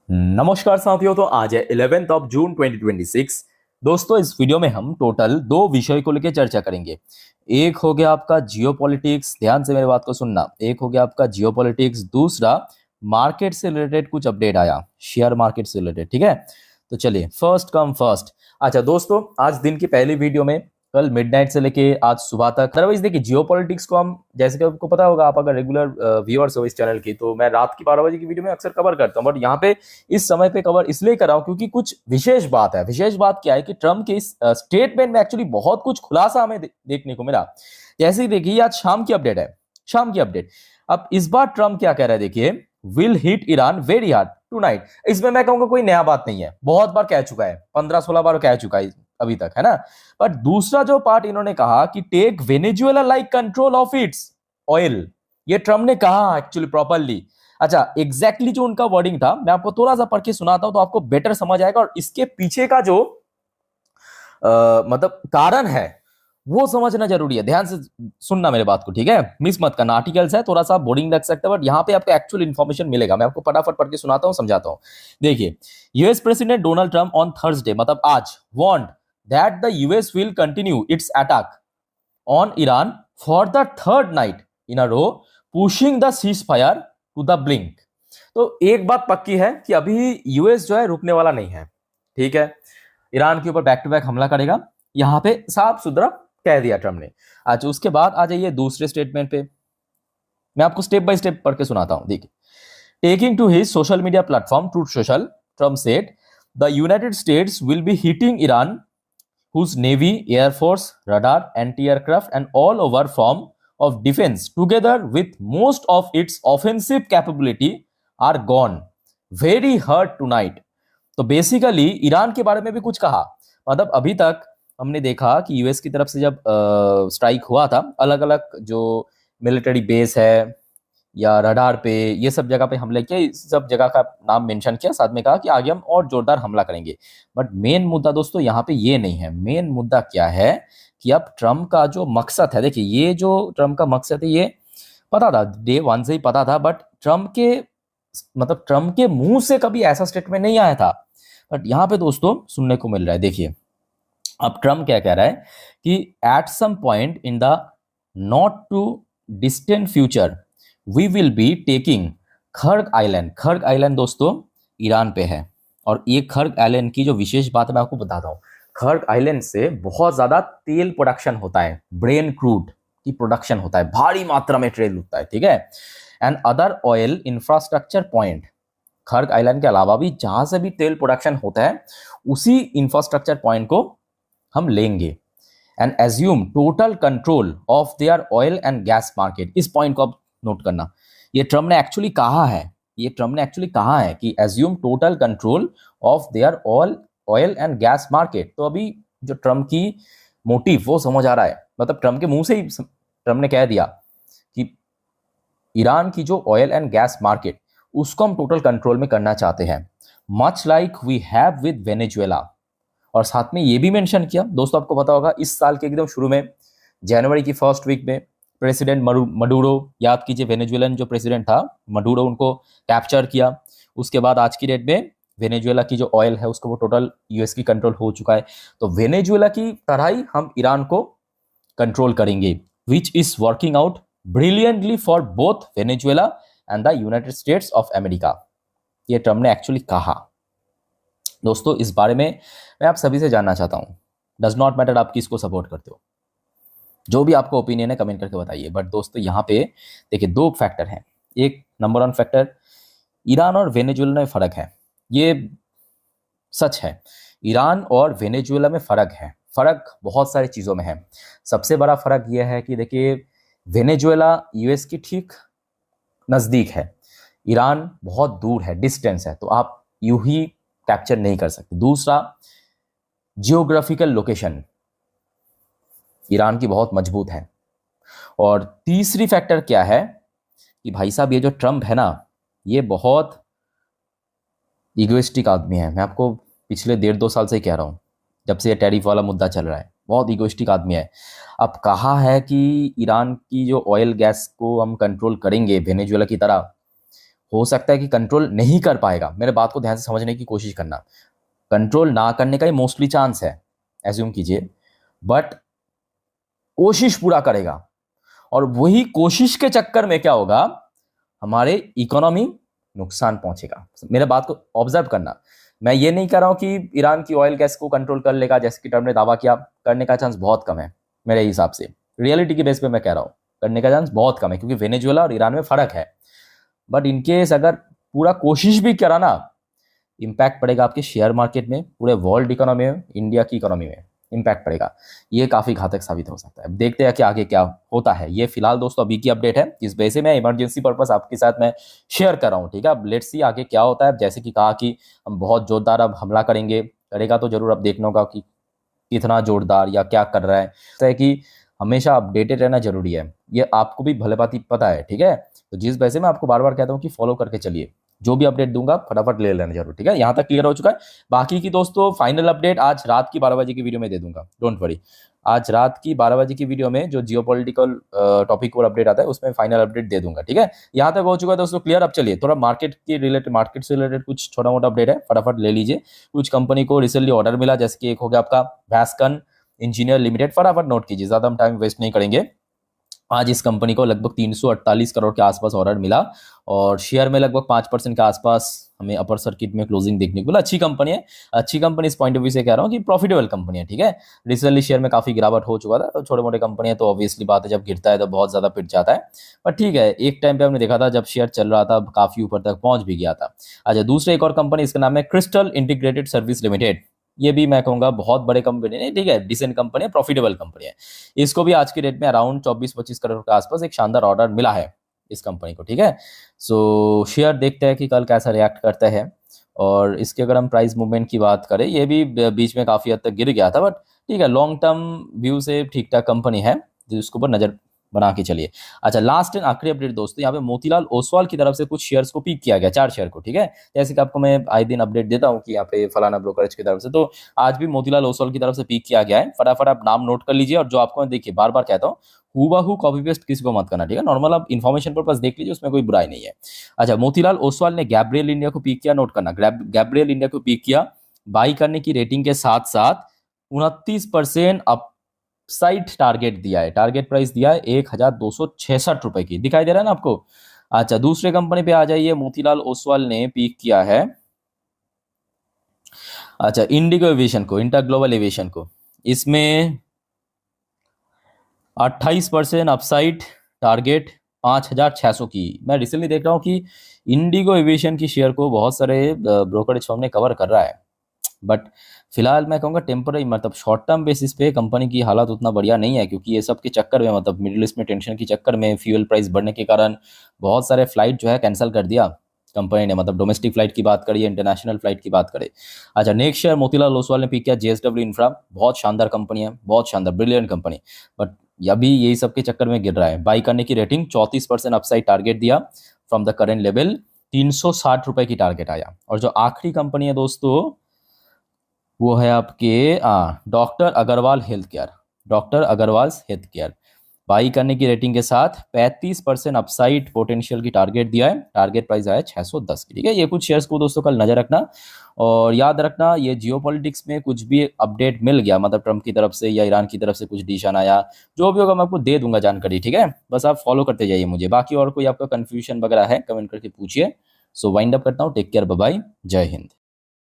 नमस्कार साथियों। तो आज है 11 जून 2026। दोस्तों, इस वीडियो में हम टोटल दो विषय को लेकर चर्चा करेंगे। एक हो गया आपका जियो पॉलिटिक्स, ध्यान से मेरी बात को सुनना। एक हो गया आपका जियो पॉलिटिक्स, दूसरा मार्केट से रिलेटेड कुछ अपडेट आया, शेयर मार्केट से रिलेटेड। ठीक है, तो चलिए फर्स्ट कम फर्स्ट। अच्छा दोस्तों, आज दिन की पहली वीडियो में कल मिडनाइट से लेके आज सुबह तक, अदरवाइज देखिए जियो पॉलिटिक्स को हम, जैसे कि आपको पता होगा, आप अगर रेगुलर व्यूअर्स हो इस चैनल की, तो मैं रात की 12 बजे की वीडियो में अक्सर कवर करता हूं। बट यहाँ पे इस समय पे कवर इसलिए कर रहा हूं क्योंकि कुछ विशेष बात है। विशेष बात क्या है कि ट्रम्प के इस स्टेटमेंट में एक्चुअली बहुत कुछ खुलासा हमें देखने को मिला। जैसे ही देखिए, आज शाम की अपडेट है, शाम की अपडेट। अब इस बार ट्रम्प क्या कह रहा है, देखिए, will hit Iran very hard tonight. इसमें मैं कहूंगा कोई नया बात नहीं है, बहुत बार कह चुका है, 15-16 बार कह चुका है अभी तक, है ना। बट दूसरा जो पार्ट इन्होंने कहा कि take Venezuela like control of its oil, ये ट्रम्प ने कहा एक्चुअली प्रॉपरली। अच्छा, एग्जैक्टली जो उनका वर्डिंग था, मैं आपको थोड़ा सा पढ़ के सुनाता हूं तो आपको बेटर समझ आएगा, और इसके पीछे का जो मतलब कारण है वो समझना जरूरी है। ध्यान से सुनना मेरे बात को, ठीक है, मिस मत करना। आर्टिकल्स है, थोड़ा सा बोरिंग लग सकता है, बट यहाँ पे आपको एक्चुअल इन्फॉर्मेशन मिलेगा। मैं आपको फटाफट पढ़ के सुनाता हूँ, समझाता हूँ। देखिए, US president Donald Trump on Thursday, मतलब आज, warned that the US will continue its attack on Iran for the third night in a row, pushing the ceasefire to the blink. तो एक बात पक्की है कि अभी यूएस जो है रुकने वाला नहीं है, ठीक है। ईरान के ऊपर बैक टू बैक हमला करेगा, यहां पे साफ सुथरा कह दिया ट्रम्प ने। अच्छा, उसके बाद आ जाइए दूसरे स्टेटमेंट पे, मैं आपको स्टेप बाय स्टेप पढ़ के सुनाता हूं। देखिए, taking to his social media platform Truth Social, Trump said the United States will be hitting Iran whose navy, air force, radar, anti-aircraft and all over form of defense together with most of its offensive capability are gone very hurt tonight। तो basically Iran के बारे में भी कुछ कहा। मतलब अभी तक हमने देखा कि यूएस की तरफ से जब स्ट्राइक हुआ था, अलग अलग जो मिलिट्री बेस है या रडार पे, ये सब जगह पे हमले किए, इस सब जगह का नाम मेंशन किया, साथ में कहा कि आगे हम और जोरदार हमला करेंगे। बट मेन मुद्दा दोस्तों यहाँ पे ये नहीं है। मेन मुद्दा क्या है कि अब ट्रम्प का जो मकसद है, देखिए, ये जो ट्रम्प का मकसद है ये पता था, डे वन से ही पता था। बट ट्रम्प के, मतलब ट्रम्प के मुंह से कभी ऐसा स्टेटमेंट नहीं आया था, बट यहाँ पे दोस्तों सुनने को मिल रहा है। देखिए, अब ट्रम्प क्या कह रहा है कि at some point in the not too distant future we will be taking Kharg island. Kharg island दोस्तों ईरान पे है, और ये खर्ग आइलैंड की जो विशेष बात है मैं आपको बताता हूँ। खर्ग आइलैंड से बहुत ज्यादा तेल प्रोडक्शन होता है, ब्रेन क्रूड की प्रोडक्शन होता है, भारी मात्रा में तेल होता है, ठीक है। And other oil infrastructure point, खर्ग island के अलावा भी जहां से भी तेल प्रोडक्शन होता है, उसी इंफ्रास्ट्रक्चर पॉइंट को हम लेंगे। And assume total control of their oil and gas market. इस पॉइंट को आप नोट करना, ये ट्रम्प ने एक्चुअली कहा है, ये ट्रम्प ने एक्चुअली कहा है कि assume total control of their oil and gas market. तो अभी जो ट्रम्प की मोटिव वो समझ आ रहा है, मतलब ट्रम्प के मुंह से ही ट्रम्प ने कह दिया कि ईरान की जो ऑयल एंड गैस मार्केट, उसको हम टोटल कंट्रोल में करना चाहते हैं, much like we have with Venezuela. और साथ में ये भी मेंशन किया दोस्तों, आपको पता होगा इस साल के एकदम शुरू में, जनवरी की फर्स्ट वीक में, प्रेसिडेंट मडूरो, याद कीजिए वेनेजुएलन जो प्रेसिडेंट था मडूरो, उनको कैप्चर किया। उसके बाद आज की डेट में वेनेजुएला की जो ऑयल है उसको वो टोटल यूएस की कंट्रोल हो चुका है। तो वेनेजुएला की तरह ही हम ईरान को कंट्रोल करेंगे, which is working out brilliantly for both Venezuela and the United states of America. ये ट्रम्प ने एक्चुअली कहा। दोस्तों, इस बारे में मैं आप सभी से जानना चाहता हूं, डज नॉट मैटर आप किसको सपोर्ट करते हो, जो भी आपका ओपिनियन है कमेंट करके बताइए। बट दोस्तों यहाँ पे देखिए, दो फैक्टर हैं। एक नंबर वन फैक्टर, ईरान और वेनेजुएला में फर्क है, ये सच है। ईरान और वेनेजुएला में फर्क है, फर्क बहुत सारी चीज़ों में है। सबसे बड़ा फर्क यह है कि देखिए, वेनेजुएला यूएस की ठीक नज़दीक है, ईरान बहुत दूर है, डिस्टेंस है, तो आप यूं ही कैप्चर नहीं कर सकते। दूसरा, जियोग्राफिकल लोकेशन ईरान की बहुत मजबूत है। और तीसरी फैक्टर क्या है कि भाई साहब, ये जो ट्रम्प है ना, ये बहुत इगोइस्टिक आदमी है। मैं आपको पिछले 1.5-2 साल से ही कह रहा हूँ, जब से ये टैरिफ वाला मुद्दा चल रहा है, बहुत इगोइस्टिक आदमी है। अब कहा है कि ईरान की जो ऑयल गैस को हम कंट्रोल करेंगे वेनेजुएला की तरह, हो सकता है कि कंट्रोल नहीं कर पाएगा, मेरे बात को ध्यान से समझने की कोशिश करना, कंट्रोल ना करने का ही मोस्टली चांस है, एज्यूम कीजिए, बट कोशिश पूरा करेगा। और वही कोशिश के चक्कर में क्या होगा, हमारे इकोनॉमी नुकसान पहुंचेगा। मेरे बात को ऑब्जर्व करना, मैं ये नहीं कह रहा हूं कि ईरान की ऑयल गैस को कंट्रोल कर लेगा, जैसे कि ट्रम्प ने दावा किया, करने का चांस बहुत कम है मेरे हिसाब से, रियलिटी के बेस पे मैं कह रहा हूं, करने का चांस बहुत कम है, क्योंकि वेनेजुएला और ईरान में फर्क है। बट इनकेस अगर पूरा कोशिश भी करा ना, इम्पैक्ट पड़ेगा आपके शेयर मार्केट में, पूरे वर्ल्ड इकोनॉमी में, इंडिया की इकोनॉमी में इम्पैक्ट पड़ेगा। ये काफ़ी घातक साबित हो सकता है। देखते हैं कि आगे क्या होता है। ये फिलहाल दोस्तों अभी की अपडेट है, इस वजह से मैं इमरजेंसी पर्पस आपके साथ मैं शेयर कर रहा हूँ, ठीक है। अब लेट्स सी आगे क्या होता है। जैसे कि कहा कि हम बहुत जोरदार अब हमला करेगा तो जरूर अब देखना होगा कि कितना जोरदार या क्या कर रहा है। तो है कि हमेशा अपडेटेड रहना जरूरी है, ये आपको भी भले बात ही पता है, ठीक है। तो जिस वजह से मैं आपको बार बार कहता हूँ कि फॉलो करके चलिए, जो भी अपडेट दूंगा फटाफट ले लेना जरूर, ठीक है। यहाँ तक क्लियर हो चुका है। बाकी की दोस्तों फाइनल अपडेट आज रात की 12 बजे की वीडियो में दे दूंगा, डोंट वरी। आज रात की 12 बजे की वीडियो में जो जियोपॉलिटिकल टॉपिक और अपडेट आता है उसमें फाइनल अपडेट दे दूंगा, ठीक है। यहाँ तक हो चुका है दोस्तों, क्लियर। अब चलिए थोड़ा मार्केट से रिलेटेड कुछ छोटा मोटा अपडेट है, फटाफट ले लीजिए। कुछ कंपनी को रिसेंटली ऑर्डर मिला, जैसे कि एक हो गया आपका वैस्कन इंजीनियर लिमिटेड, फटाफट नोट कीजिए, ज्यादा हम टाइम वेस्ट नहीं करेंगे। आज इस कंपनी को लगभग 348 करोड़ के आसपास ऑर्डर मिला और शेयर में लगभग 5% के आसपास हमें अपर सर्किट में क्लोजिंग देखने को मिला। अच्छी कंपनी है, अच्छी कंपनी इस पॉइंट ऑफ व्यू से कह रहा हूँ कि प्रॉफिटेबल कंपनी है, ठीक है। रिसेंटली शेयर में काफी गिरावट हो चुका था, तो छोटे मोटे कंपनी है तो ऑब्वियसली बात है, जब गिरता है तो बहुत ज्यादा पिट जाता है। पर ठीक है, एक टाइम पे हमने देखा था जब शेयर चल रहा था काफी ऊपर तक पहुंच भी गया था। अच्छा, दूसरे एक और कंपनी, इसका नाम है क्रिस्टल इंटीग्रेटेड सर्विस लिमिटेड। ये भी मैं कहूंगा बहुत बड़े कंपनी नहीं, ठीक है, डिसेंट कंपनी है, प्रॉफिटेबल कंपनी है। इसको भी आज की डेट में अराउंड 24-25 करोड़ के आसपास एक शानदार ऑर्डर मिला है इस कंपनी को, ठीक है। सो शेयर देखते हैं कि कल कैसा रिएक्ट करता है। और इसके अगर हम प्राइस मूवमेंट की बात करें, ये भी बीच में काफी हद तक गिर गया था, बट ठीक है, लॉन्ग टर्म व्यू से ठीक ठाक कंपनी है, तो इसके ऊपर नजर बना के चलिए। अच्छा, लास्ट एंड आखिरी अपडेट दोस्तों, यहाँ पे मोतीलाल ओसवाल की तरफ से कुछ शेयर्स को पिक किया गया, 4 शेयर को, ठीक है। जैसे कि आपको मैं आए दिन अपडेट देता हूँ कि यहाँ पे फलाना ब्रोकरेज की तरफ से, तो आज भी मोतीलाल ओसवाल की तरफ से पिक किया गया है। फटाफट आप नाम नोट कर लीजिए, और जो आपको मैं देखिए बार बार कहता हूँ, हूबहू कॉपी पेस्ट किसी को मत करना, ठीक है। नॉर्मल आप इन्फॉर्मेशन पर्पस देख लीजिए, उसमें कोई बुराई नहीं है। अच्छा, मोतीलाल ओसवाल ने गैब्रियल इंडिया को पिक किया, नोट करना, गैब्रियल इंडिया को पिक किया, बाई करने की रेटिंग के साथ साथ 29% अपसाइड टारगेट दिया है, टारगेट प्राइस दिया है 1266 रुपए की, दिखाई दे रहा है ना आपको। अच्छा, दूसरे कंपनी पे आ जाइए, मोतीलाल ओसवाल ने पिक किया है, अच्छा, इंडिगो एविएशन को, इंटर ग्लोबल एविएशन को, इसमें 28% अपसाइड टारगेट 5600 की। मैं रिसेंटली देख रहा हूँ कि इंडिगो एविएशन की शेयर को बहुत सारे ब्रोकरेज फर्म ने कवर कर रहा है, बट फिलहाल मैं कहूँगा टेम्पररी, मतलब शॉर्ट टर्म बेसिस पे कंपनी की हालत उतना बढ़िया नहीं है, क्योंकि ये सब के चक्कर में, मतलब मिडिल ईस्ट में टेंशन के चक्कर में, फ्यूल प्राइस बढ़ने के कारण बहुत सारे फ्लाइट जो है कैंसिल कर दिया कंपनी ने, मतलब डोमेस्टिक फ्लाइट की बात करिए, इंटरनेशनल फ्लाइट की बात करें। अच्छा, नेक्स्ट शेयर मोतीलाल ओसवाल ने पिक किया जेएसडब्ल्यू इंफ्रा, बहुत शानदार कंपनी है, बहुत शानदार, ब्रिलियंट कंपनी, बट अभी यही सब के चक्कर में गिर रहा है। बाई करने की रेटिंग 34% अपसाइड टारगेट दिया, फ्रॉम द करेंट लेवल 360 रुपए की टारगेट आया। और जो आखिरी कंपनी है दोस्तों, वो है आपके doctor Agarwal health care, doctor Agarwal health care, buy करने की रेटिंग के साथ 35% अपसाइड पोटेंशियल की टारगेट दिया है, टारगेट प्राइस आया 610 की, ठीक है। ये कुछ शेयर्स को दोस्तों कल नजर रखना, और याद रखना ये जियोपॉलिटिक्स में कुछ भी अपडेट मिल गया, मतलब ट्रम्प की तरफ से या ईरान की तरफ से कुछ डिसीजन आया, जो भी होगा मैं आपको दे दूंगा जानकारी, ठीक है। बस आप फॉलो करते जाइए मुझे, बाकी और कोई आपका कंफ्यूजन वगैरह है कमेंट करके पूछिए। सो वाइंड अप करता हूँ, टेक केयर, बाय बाय, जय हिंद।